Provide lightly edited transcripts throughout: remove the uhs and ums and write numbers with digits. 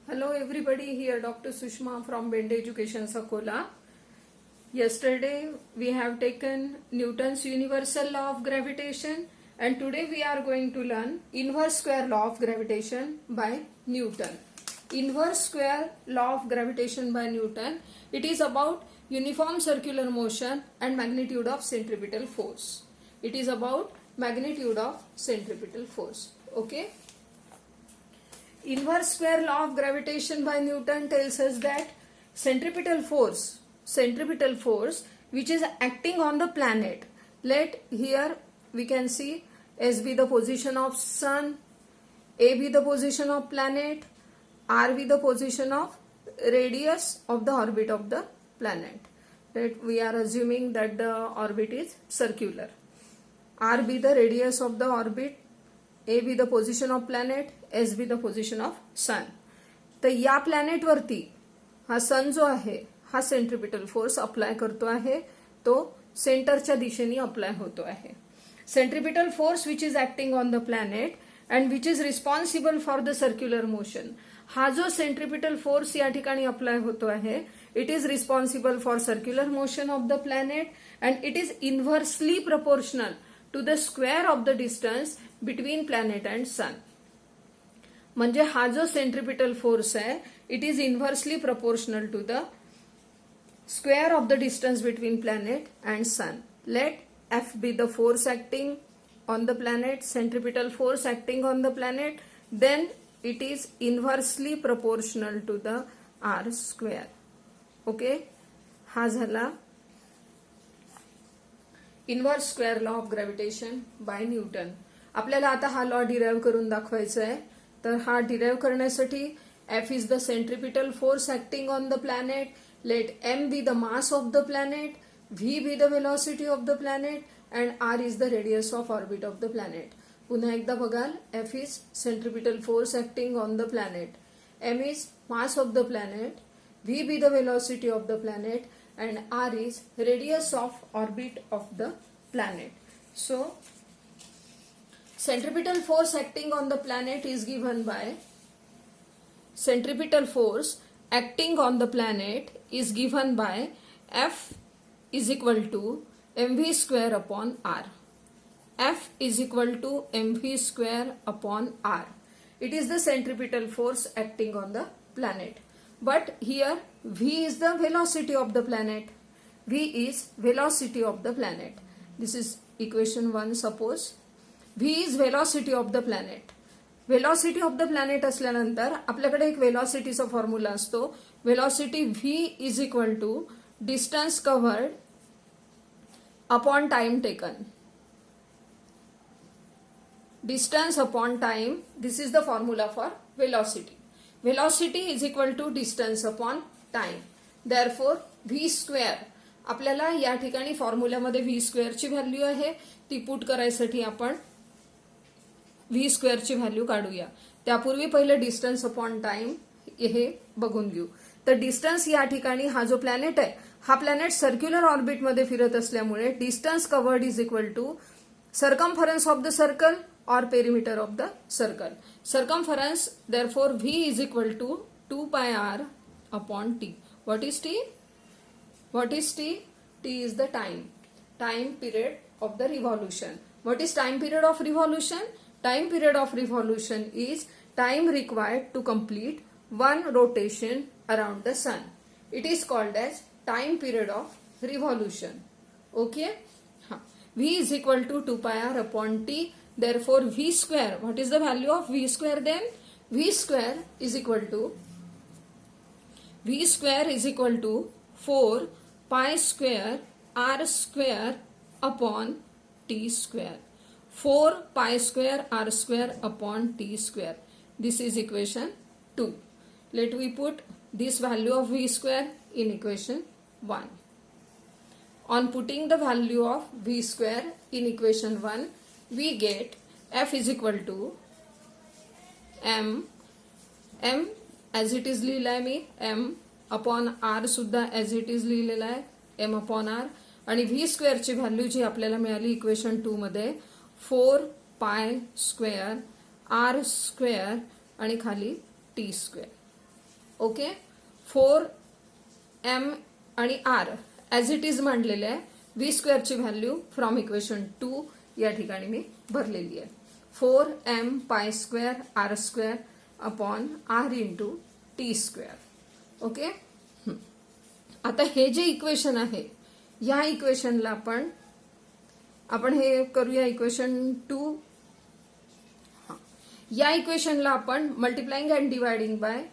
Hello everybody, here Dr. Sushma from Bend Education Sakola. Yesterday we have taken Newton's universal law of gravitation and today we are going to learn inverse square law of gravitation by Newton. Inverse square law of gravitation by Newton, it is about uniform circular motion and magnitude of centripetal force. It is about magnitude of centripetal force. Okay. Inverse square law of gravitation by Newton tells us that centripetal force which is acting on the planet, let here we can see S be the position of sun, A be the position of planet, R be the position of radius of the orbit of the planet. That we are assuming that the orbit is circular. R be the radius of the orbit, A be the position of planet, S be the position of sun. तर या planet वरती हा सन जो आहे हा centripetal force apply करतो आहे, तो सेंटरच्या दिशेने अप्लाय होतो आहे. Centripetal force which is acting on the planet and which is responsible for the circular motion. हा जो सेंट्रिपिटल फोर्स या ठिकाणी अप्लाय होतो आहे, it is responsible for circular motion of the planet and it is inversely proportional to the square of the distance between planet and sun. म्हणजे हा जो centripetal force आहे, it is inversely proportional to the square of the distance between planet and sun. Let F be the force acting on the planet, centripetal force acting on the planet, then it is inversely proportional to the R square. Okay, हा झाला inverse square law of gravitation by Newton. आपल्याला आता हा law derive करून दाखवायचा आहे. तर हा डिराइव्ह करण्यासाठी F is the centripetal force acting on the planet, let M be the mass of the planet, V be the velocity of the planet and R is the radius of orbit of the planet. पुन्हा एकदा बघाल, F is centripetal force acting on the planet, M is mass of the planet, V be the velocity of the planet and R is radius of orbit of the planet. So centripetal force acting on the planet is given by centripetal force acting on the planet is given by F is equal to mv square upon r. F is equal to mv square upon r. It is the centripetal force acting on the planet. But here v is the velocity of the planet. V is velocity of the planet. This is equation 1. Suppose v is velocity of the planet. Velocity of the planet असल्यानंतर आपल्याकडे एक वेलॉसिटीचा formula असतो. Velocity v is equal to distance covered upon time taken. Distance upon time, this is the formula for velocity. Velocity is equal to distance upon time. Therefore v square, आपल्याला या ठिकाणी फॉर्म्युल्यामध्ये V स्क्वेअरची value आहे, ती put करायसाठी आपण V स्क्वेअरची value काढूया. त्यापूर्वी पहिले डिस्टन्स अपॉन टाइम हे बघून घेऊ. तर डिस्टन्स या ठिकाणी हा जो प्लॅनेट आहे, हा प्लॅनेट सर्क्युलर ऑर्बिटमध्ये फिरत असल्यामुळे distance covered is equal to circumference of the circle और perimeter of the circle. Circumference, therefore v is equal to 2 pi r upon t. What is t? What is t? T is the time period of the revolution. What is time period of revolution? Time period of revolution is time required to complete one rotation around the sun. It is called as time period of revolution. Okay? V is equal to 2 pi r upon t. Therefore, V square, what is the value of V square then? V square is equal to 4 pi square r square upon t square. 4 pi square r square upon t square. This is equation 2. Let we put this value of v square in equation 1. On putting the value of v square in equation 1, we get F is equal to m as it is लिहिलाय मी, m upon r सुद्धा as it is लिहिलेला आहे, m upon r. आणि v स्क्वेअरची value जी आपल्याला मिळाली इक्वेशन 2 मध्ये 4 पाय स्क्वेअर r स्क्वेअर आणि खाली t स्क्वेअर. ओके. 4m आणि r ॲज इट इज मांडलेले आहे. व्ही स्क्वेअरची व्हॅल्यू फ्रॉम इक्वेशन 2 या ठिकाणी मी भरलेली आहे. 4m pi square r square upon r into t square. Okay. आता हे जे इक्वेशन आहे या इक्वेशनला आपण हे करूया इक्वेशन 2. या इक्वेशनला आपण multiplying and dividing by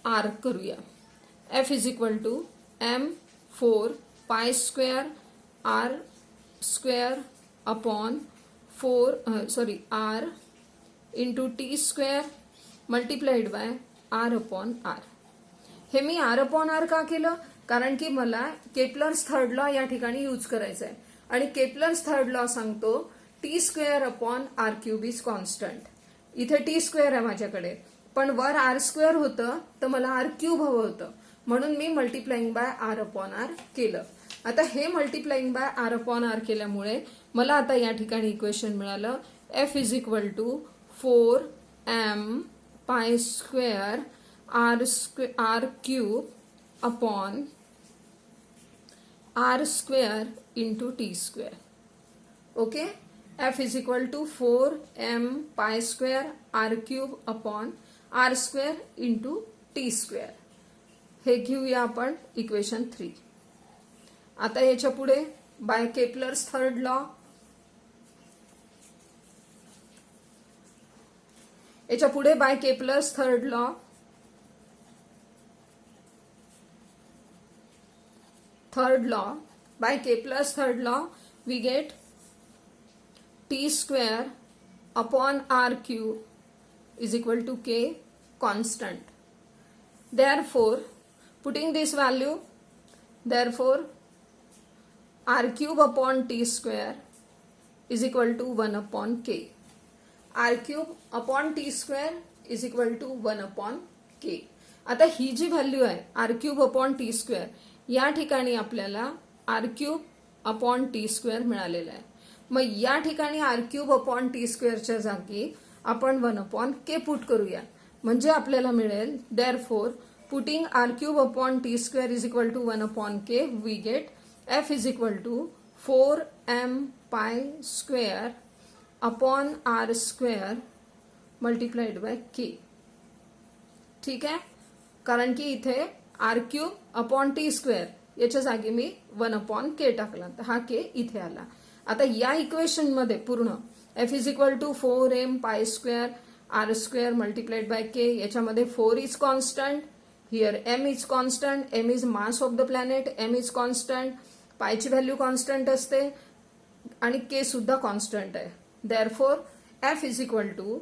r करूया. F is equal to m 4 pi square r square upon r into t square multiplied by r upon r. हे मी आर अपॉन आर का केलं? कारण की मला केपलर्स थर्ड लॉ या ठिकाणी यूज करायचा आहे आणि केपलर्स थर्ड लॉ सांगतो t square upon r cube is constant. इथे टी स्क्वेअर आहे माझ्याकडे, पण वर आर स्क्वेअर होतं तर मला आर क्यूब हवं होतं, म्हणून मी multiplying by r upon r केलं. आता हे multiplying by r upon r केल्यामुळे मला आता या ठिकाणी इक्वेशन मिळालं F is equal to 4m pi square r cube upon r square into t square. Okay. F is equal to 4m pi square r cube upon r square into t square. हे घेऊया आपण equation 3. आता याच्या पुढे by Kepler's third law, याच्या पुढे by Kepler's third law by Kepler's third law we get t square upon r cube is equal to k constant. Therefore, putting this value, therefore r cube upon t square is equal to 1 upon k. r cube upon t square is equal to 1 upon k. आता ही जी value आहे r cube upon t square या ठिकाणी आपल्याला r cube upon t square मिळालेला आहे. मग या ठिकाणी आर क्यूब अपॉन टी स्क्वेअरच्या जागी आपण 1 अपॉन के पुट करूया, म्हणजे आपल्याला मिळेल therefore putting r cube upon t square is equal to 1 upon k we get f is equal to 4m pi square upon r square multiplied by k. ठीक आहे, कारण की इथे r cube upon t square याच्या जागी मी 1 upon के टाकला, तर हा के इथे आला. आता या इक्वेशन मध्ये पूर्ण F is equal to 4m pi square r square multiplied by k, याच्यामध्ये 4 is constant, here m is constant, m is mass of the planet, m is constant, पायची व्हॅल्यू कॉन्स्टंट असते आणि के सुद्धा constant आहे. Therefore f is equal to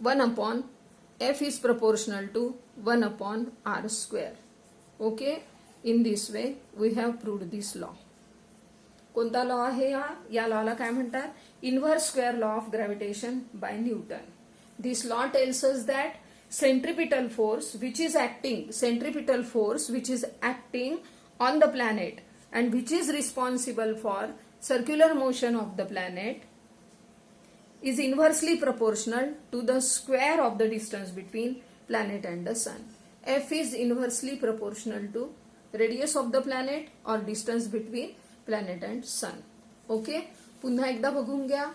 1 upon f is proportional to 1 upon r square. Okay, in this way we have proved this law. कोणता law आहे हा? या लॉला काय म्हणतात? Inverse square law of gravitation by Newton. This law tells us that centripetal force which is acting on the planet and which is responsible for circular motion of the planet is inversely proportional to the square of the distance between planet and the sun. F is inversely proportional to radius of the planet or distance between planet and sun. Okay, पुन्हा एकदा बघून घ्या.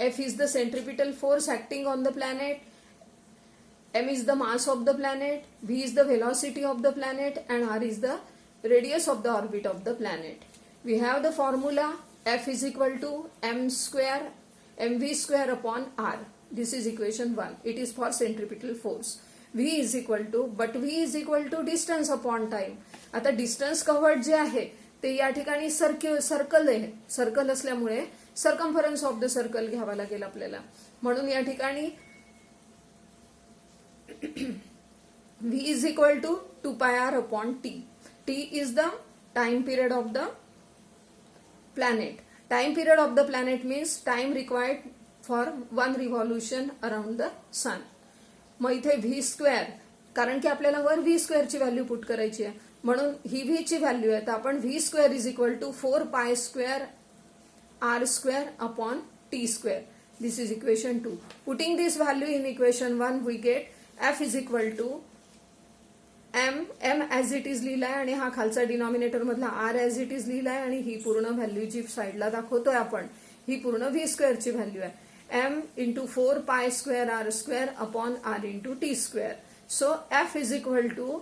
F is the centripetal force acting on the planet, m is the mass of the planet, v is the velocity of the planet and r is the radius of the orbit of the planet. We have the formula F is equal to mv square upon r. This is equation 1. It is for centripetal force. V is equal to distance upon time. आता distance covered जे आहे ते या ठिकाणी circle आहे. Circle असल्यामुळे circumference of the circle घ्यावा लागेल आपल्याला. म्हणून या ठिकाणी V is equal to 2 pi r upon t. T is the time period of the planet. Time period of the planet means time required for one revolution around the sun. मग इथे v square, कारण की आपल्याला वर v square ची value put करायची आहे, म्हणून ही v ची व्हॅल्यू आहे, तर आपण v square is equal to 4 pi square r square upon t square. This is equation 2. Putting this value in equation 1 we get f is equal to m as it is लिहिलाय आणि हा खालचा denominator मधला r as it is लिहिलाय आणि ही पूर्ण value जी साईडला दाखवतोय आपण ही पूर्ण व्ही स्क्वेअरची व्हॅल्यू आहे m into 4 pi square r square upon r into t square. So f is equal to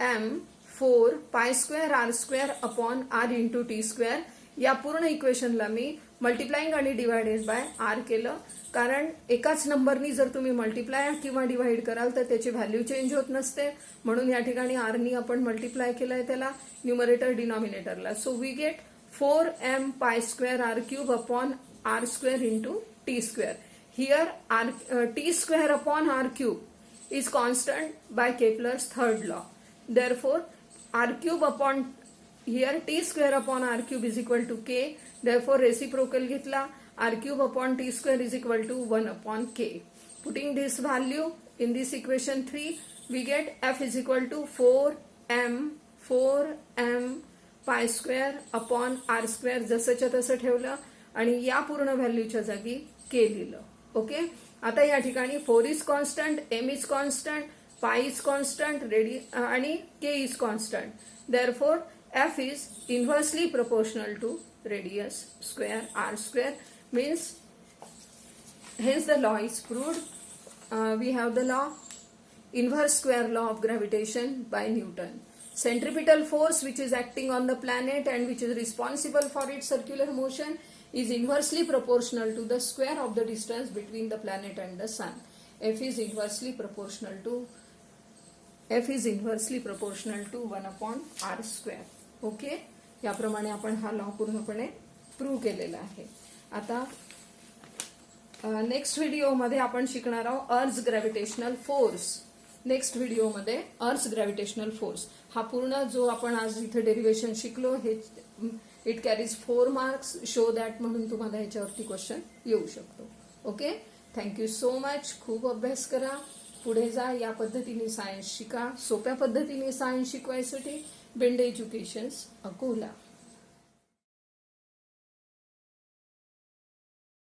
m 4 pi square r square upon r into t square. या पूर्ण इक्वेशनला मी मल्टिप्लाइंग आणि डिवायडेड बाय आर केलं, कारण एकाच नंबरनी जर तुम्ही मल्टिप्लाय किंवा डिवाइड कराल तर त्याची व्हॅल्यू चेंज होत नसते, म्हणून या ठिकाणी आरनी आपण मल्टिप्लाय केलंय त्याला न्यूमरेटर डिनॉमिनेटरला. So we get 4m pi square r cube upon r square into t square. Here t square upon r cube is constant by Kepler's third law. Therefore r cube upon here t square upon r cube is equal to k. Therefore reciprocal घेतला r cube upon t square is equal to 1 upon k. Putting this value in this equation 3, we get f is equal to 4m pi square upon r square जसंच्या तसं ठेवलं आणि या पूर्ण व्हॅल्यूच्या जागी k लिहिलं. ओके, आता या ठिकाणी 4 is constant, m is constant, pi is constant आणि k is constant. Therefore f is inversely proportional to radius square r square, means hence the law is proved. We have the law inverse square law of gravitation by Newton. Centripetal force which is acting on the planet and which is responsible for its circular motion is inversely proportional to the square of the distance between the planet and the sun. F is inversely proportional to 1 upon r square. Okay, याप्रमाणे आपण हा law पूर्णपणे prove केलेला आहे. आता next व्हिडिओमध्ये आपण शिकणार आहोत अर्थ ग्रॅव्हिटेशनल फोर्स. नेक्स्ट व्हिडिओमध्ये अर्थ ग्रॅव्हिटेशनल फोर्स हा पूर्ण जो आपण आज इथे डेरिव्हेशन शिकलो हे it carries 4 marks. Show that म्हणून तुम्हाला ह्याच्यावरती क्वेश्चन येऊ शकतो. Okay, thank you so much. खूप अभ्यास करा, पुढे जा, या पद्धतीने सायन्स शिका. सोप्या पद्धतीने सायन्स शिकवायसाठी बेंड एज्युकेशन्स अकोला.